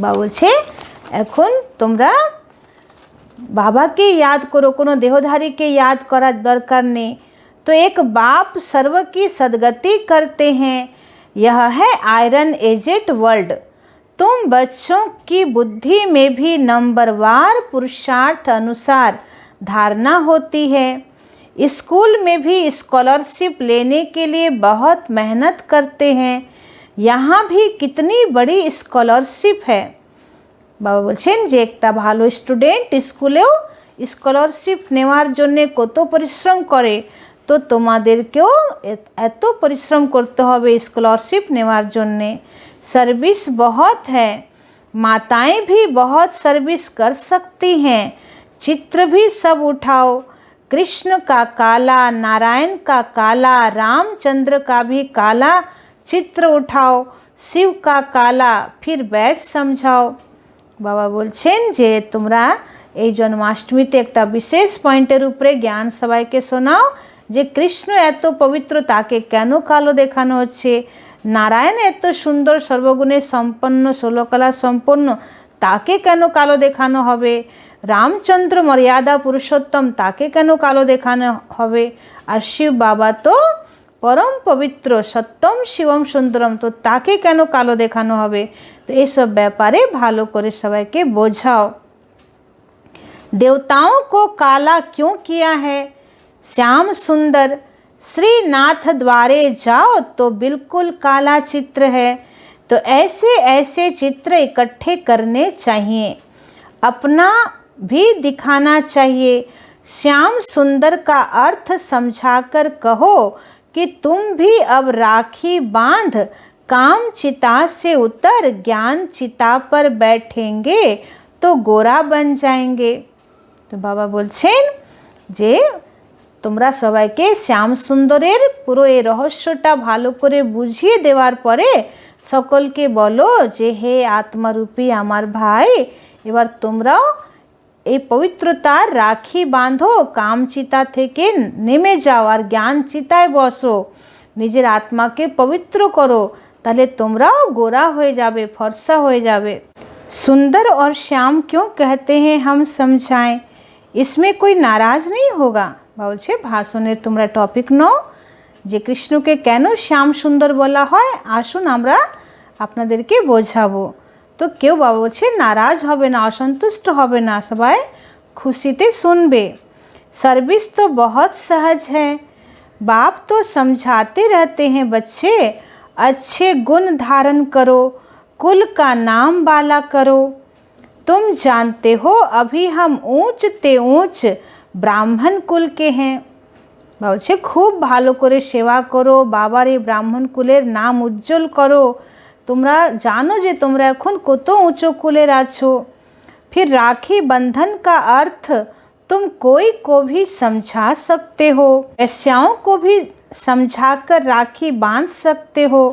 বা বলছে এখন তোমরা बाबा के याद करो, कोनो देहधारी के याद करा दरकार नहीं। तो एक बाप सर्व की सदगति करते हैं, यह है आयरन एजेड वर्ल्ड। तुम बच्चों की बुद्धि में भी नंबरवार पुरुषार्थ अनुसार धारणा होती है। स्कूल में भी स्कॉलरशिप लेने के लिए बहुत मेहनत करते हैं। यहाँ भी कितनी बड़ी स्कॉलरशिप है। बाबा बोलছেন যে একটা ভালো স্টুডেন্ট স্কুলেও স্কলারশিপ নেওয়ার জন্য কত পরিশ্রম করে, তো তোমাদেরকেও এত পরিশ্রম করতে হবে স্কলারশিप নেওয়ার জন্যে। सर्विस बहुत है, माताएं भी बहुत सर्विस कर सकती हैं। चित्र भी सब उठाओ, कृष्ण का काला, नारायण का काला, रामचंद्र का भी काला चित्र उठाओ, शिव का काला, फिर बैठ समझाओ। बाबा बोलছেন যে তোমরা এই জন্মাষ্টমীতে একটা বিশেষ পয়েন্টের উপরে জ্ঞান সবাইকে শোনাও যে কৃষ্ণ এত পবিত্র, তাকে কেন কালো দেখানো হচ্ছে। নারায়ণ এত সুন্দর, সর্বগুণে সম্পন্ন, ষোলকলা সম্পন্ন, তাকে কেন কালো দেখানো হবে। রামচন্দ্র মর্যাদা পুরুষোত্তম, তাকে কেন কালো দেখানো হবে। আর শিব বাবা তো পরম পবিত্র, সত্যম শিবম সুন্দরম, তো তাকে কেন কালো দেখানো হবে। तो ये सब ব্যাপারে ভালো করে সবাইকে বোঝাও। देवताओं को काला क्यों किया है। श्याम सुंदर, श्रीनाथ द्वारे जाओ तो बिल्कुल काला चित्र है। तो ऐसे ऐसे चित्र इकट्ठे करने चाहिए, अपना भी दिखाना चाहिए। श्याम सुंदर का अर्थ समझाकर कहो कि तुम भी अब राखी बांध काम चिता से उतर ज्ञान चिता पर बैठेंगे तो गोरा बन जाएंगे। तो बाबा बोलছেন যে তোমরা সবাইকে শ্যাম সুন্দরের পুরো এই রহস্যটা ভালো করে বুঝিয়ে দেওয়ার পরে সকলকে বলো যে হে আত্মারূপী আমার ভাই, এবার তোমরাও এই পবিত্রতার রাখি বাঁধো, কামচিতা থেকে নেমে যাও আর জ্ঞান চিতায় বসো, নিজের আত্মাকে পবিত্র করো, তাহলে তোমরাও গোরা হয়ে যাবে, ফর্সা হয়ে যাবে। सुंदर और श्याम क्यों कहते हैं हम समझाएं, इसमें कोई नाराज नहीं होगा। বলছে ভাষণের তোমরা টপিক নাও যে কৃষ্ণকে কেন শ্যাম সুন্দর বলা হয়, আসুন আমরা আপনাদেরকে বোঝাবো। তো কেউ বাবা বলছে নারাজ হবে না, অসন্তুষ্ট হবে না, সবাই খুশিতে শুনবে। सर्विस तो बहुत सहज है, बाप तो समझाते रहते हैं बच्चे, अच्छे गुण धारण करो, कुल का नाम बाला करो। तुम जानते हो अभी हम ऊंच ते ऊंच ब्राह्मण कुल के हैं। বলছে খুব ভালো করে সেবা করো, বাবার এই ব্রাহ্মণ কুলের নাম উজ্জ্বল করো। তোমরা জানো যে তোমরা এখন কত উঁচু কুলের আছো। फिर राखी बंधन का अर्थ तुम कोई को भी समझा सकते हो, वैश्याओं को भी समझाकर राखी बांध सकते हो।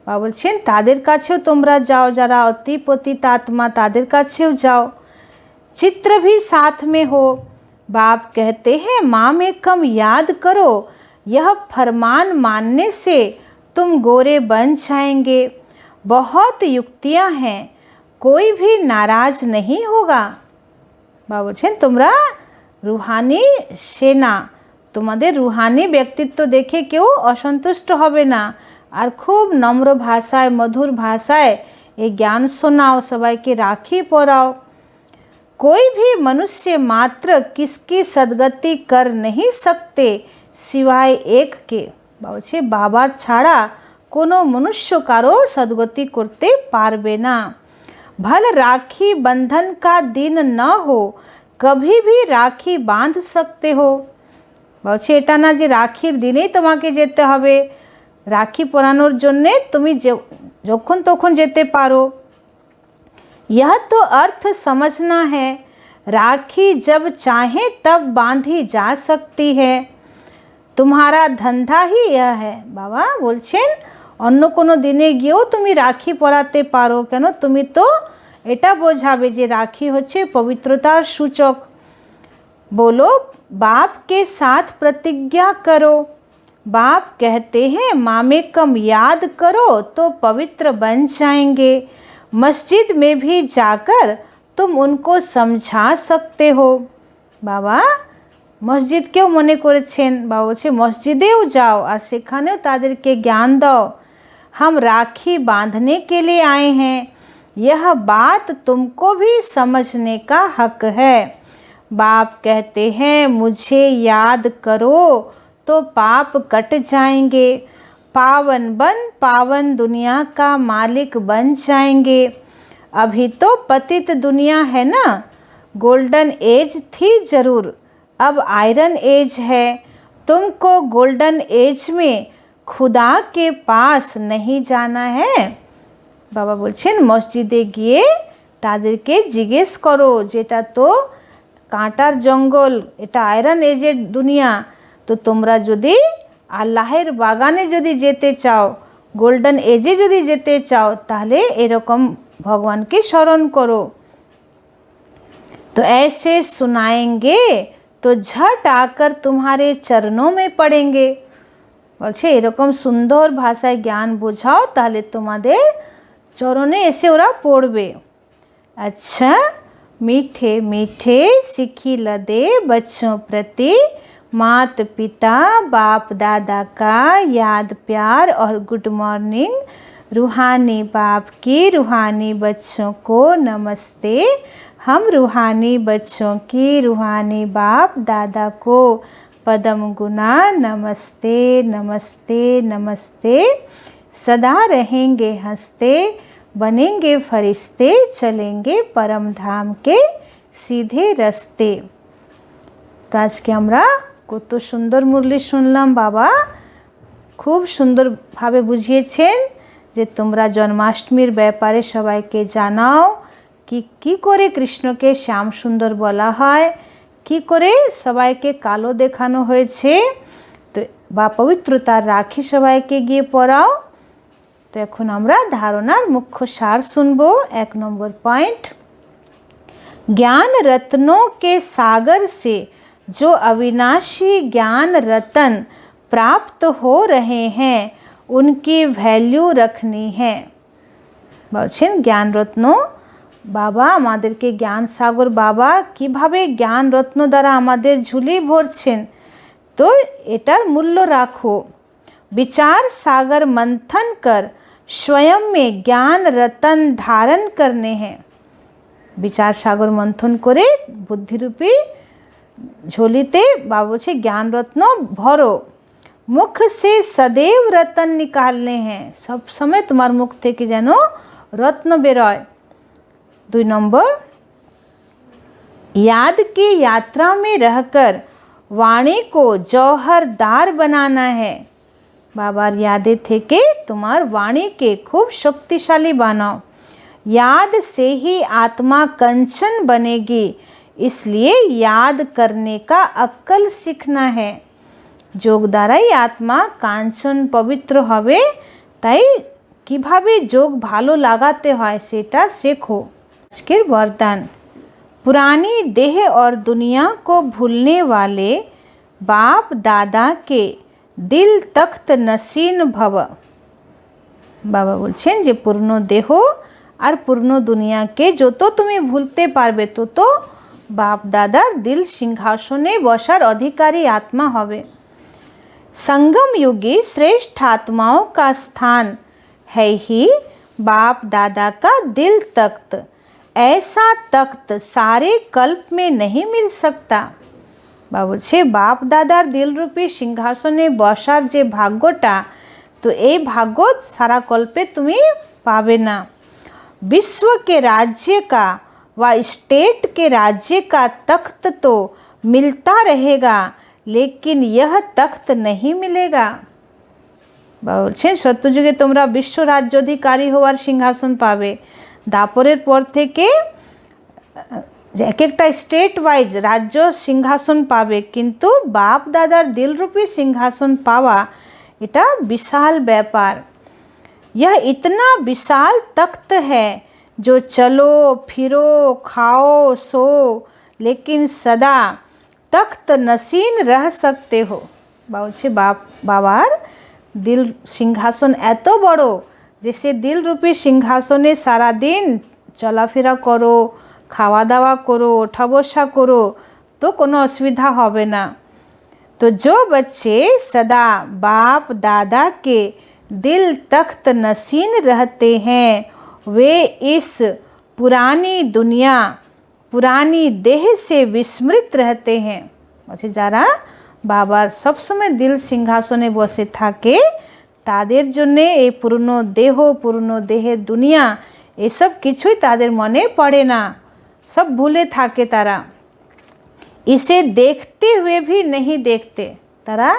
বাবা বলছেন তাদের কাছেও তোমরা যাও, যারা অতি পতিত আত্মা তাদের কাছেও যাও। चित्र भी साथ में हो। बाप कहते हैं माँ में कम याद करो, यह फरमान मानने से तुम गोरे बन जाएंगे। बहुत युक्तियाँ हैं, कोई भी नाराज नहीं होगा। बाबा বলছেন তোমরা রুহানি সেনা, তোমাদের রুহানি ব্যক্তিত্ব দেখে কেউ অসন্তুষ্ট হবে না। আর খুব নম্র ভাষায়, মধুর ভাষায় এই জ্ঞান শোনাও, সবাইকে রাখি পরাও। कोई भी मनुष्य मात्र किसकी सदगति कर नहीं सकते सिवाय एक के। বলছে বাবার ছাড়া কোনো মনুষ্য কারো সদ্গতি করতে পারবে না। भल राखी बंधन का दिन न हो, कभी भी राखी बांध सकते हो। বলছে এটা না যে রাখির দিনেই তোমাকে যেতে হবে, রাখি পরানোর জন্যে তুমি যখন তখন যেতে পারো। यह तो अर्थ समझना है, राखी जब चाहे तब बांधी जा सकती है, तुम्हारा धंधा ही यह है। बाबा বলছেন অন্য কোনো দিনে গিয়েও তুমি রাখি পরাতে পারো, কেন তুমি তো এটা বোঝাবে যে রাখি হচ্ছে পবিত্রতার সূচক। बोलो बाप के साथ प्रतिज्ञा करो। बाप कहते हैं माँ में कम याद करो तो पवित्र बन जाएंगे। मस्जिद में भी जाकर तुम उनको समझा सकते हो। বাবা মসজিদকেও মনে করেছেন। বাবা বলছে মসজিদেও যাও আর সেখানেও তাদেরকে জ্ঞান দাও। हम राखी बांधने के लिए आए हैं, यह बात तुमको भी समझने का हक है। बाप कहते हैं मुझे याद करो तो पाप कट जाएंगे, पावन बन पावन दुनिया का मालिक बन जाएंगे। अभी तो पतित दुनिया है ना, गोल्डन एज थी ज़रूर, अब आयरन एज है। तुमको गोल्डन एज में खुदा के पास नहीं जाना है। বাবা বলছেন মসজিদে গিয়ে তাদেরকে জিজ্ঞেস করো, যেটা তো কাঁটার জঙ্গল, এটা আয়রন এজের দুনিয়া, তো তোমরা যদি আল্লাহের বাগানে যদি যেতে চাও, গোল্ডেন এজে যদি যেতে চাও, তাহলে এরকম ভগবানকে স্মরণ করো। तो ऐसे सुनाएंगे तो झट आकर तुम्हारे चरणों में पड़ेंगे। বলছে এরকম সুন্দর ভাষায় জ্ঞান বোঝাও, তাহলে তোমাদের চরণে এসে ওরা পড়বে। अच्छा मीठे मीठे सिखिल दे बच्चों प्रति मात पिता बाप दादा का याद प्यार और गुड मॉर्निंग। रूहानी बाप की रूहानी बच्चों को नमस्ते। हम रूहानी बच्चों की रूहानी बाप दादा को पदम गुना नमस्ते नमस्ते नमस्ते। सदा रहेंगे हंसते, बनेंगे फरिश्ते, चलेंगे परम धाम के सीधे रास्ते। তো আজকে আমরা কত সুন্দর মুরলি শুনলাম। বাবা খুব সুন্দরভাবে বুঝিয়েছেন যে তোমরা জন্মাষ্টমীর ব্যাপারে সবাইকে জানাও, কি করে কৃষ্ণকে শ্যাম সুন্দর বলা হয়, কি করে সবাইকে কালো দেখানো হয়েছে, তো বা পবিত্রতার রাখি সবাইকে গিয়ে পরাও। তো এখন আমরা ধারণার মুখ্য সার শুনব। 1 নম্বর পয়েंट, ज्ञान रत्नों के सागर से जो अविनाशी ज्ञान रतन प्राप्त हो रहे हैं उनकी वैल्यू रखनी है। বলছেন জ্ঞান রত্ন, বাবা আমাদেরকে জ্ঞান সাগর বাবা কিভাবে জ্ঞান রত্ন দ্বারা আমাদের ঝুলি ভরছেন, তো এটার মূল্য রাখো। विचार सागर मंथन कर स्वयं में ज्ञान रतन धारण करने हैं। विचार सागर मंथन करे बुद्धिरूपी झोलीते बाबा বলছে ज्ञान रत्न भरो। मुख से सदैव रतन निकालने हैं, सब समय तुम्हार मुख থেকে যেন रत्न बेरोय। 2 नंबर, याद की यात्रा में रहकर वाणी को जौहरदार बनाना है। बाबार यादे থেকে তোমার वाणीকে খুব শক্তিশালী বানাও। याद से ही आत्मा कंचन बनेगी, इसलिए याद करने का अक्कल सीखना है। যোগ দ্বারাই আত্মা কাঞ্চন পবিত্র হবে, তাই কিভাবে যোগ ভালো লাগাতে হয় সেটা শেখো। আজকের वरदान, पुरानी देह और दुनिया को भूलने वाले बाप दादा के दिल तख्त नसीन भव। বাবা বলছেন যে পূর্ণ দেহ আর পূর্ণ দুনিয়াকে যত তুমি ভুলতে পারবে তত বাপ দাদার দিল সিংহাসনে বসার অধিকারী আত্মা হবে। संगम युगी श्रेष्ठ आत्माओं का स्थान है ही बाप दादा का दिल तख्त। ऐसा तख्त सारे कल्प में नहीं मिल सकता। বাবা বলছে বাপ দাদার দিলরূপী সিংহাসনে বসার যে ভাগ্যটা, তো এই ভাগ্য সারা কল্পে তুমি পাবে না। विश्व के राज्य का व स्टेट के राज्य का तख्त तो मिलता रहेगा, लेकिन यह तख्त नहीं मिलेगा। বাবা বলছেন সত্যযুগে তোমরা বিশ্ব রাজ্যাধিকারী হওয়ার সিংহাসন পাবে, দাপরের পর থেকে এক একটা স্টেট ওয়াইজ রাজ্য সিংহাসন পাবে, কিন্তু বাপ দাদার দিলরূপী সিংহাসন পাওয়া এটা বিশাল ব্যাপার। यह इतना विशाल तख्त है जो चलो फिरो खाओ सो लेकिन सदा तख्त नसीन रह सकते हो। বলছে বাবার দিল সিংহাসন এত বড় যে সে দিলরূপী সিংহাসনে সারাদিন চলাফেরা করো, খাওয়া দাওয়া করো, ওঠা বসা করো, तो কোনো असुविधा होबे ना। तो जो बच्चे सदा बाप दादा के दिल तख्त नशीन रहते हैं वे इस पुरानी दुनिया पुरानी देह से विस्मृत रहते हैं। বলছে যারা বাবার সবসময় দিল সিংহাসনে বসে থাকে তাদের জন্যে এই পুরনো দেহ, পুরনো দেহের দুনিয়া এসব কিছুই তাদের মনে পড়ে না, সব ভুলে থাকে তারা। इसे देखते हुए भी नहीं देखते, তারা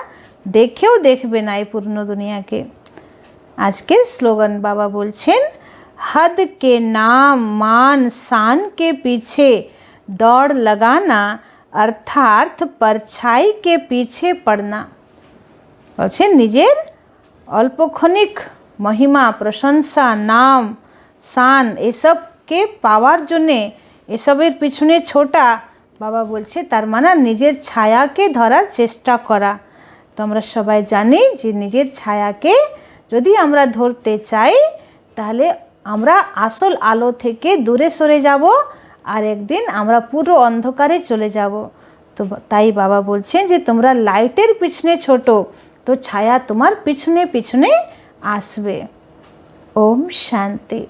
দেখেও দেখবে না এই পুরনো দুনিয়াকে। আজকের স্লোগান বাবা বলছেন, हद के नाम मान शान के पीछे दौड़ लगाना अर्थात परछाई के पीछे पड़ना। বলছেন নিজের অল্পক্ষণিক মহিমা, প্রশংসা, নাম, শান এসবকে পাওয়ার জন্যে এসবের পিছনে ছোটা, বাবা বলছে তার মানে নিজের ছায়াকে ধরার চেষ্টা করা। তো আমরা সবাই জানি যে নিজের ছায়াকে যদি আমরা ধরতে চাই তাহলে আমরা আসল আলো থেকে দূরে সরে যাব আর একদিন আমরা পুরো অন্ধকারে চলে যাব। তো তাই বাবা বলছেন যে তোমরা লাইটের পিছনে ছোটো, তো ছায়া তোমার পিছনে পিছনে আসবে। ওম শান্তি।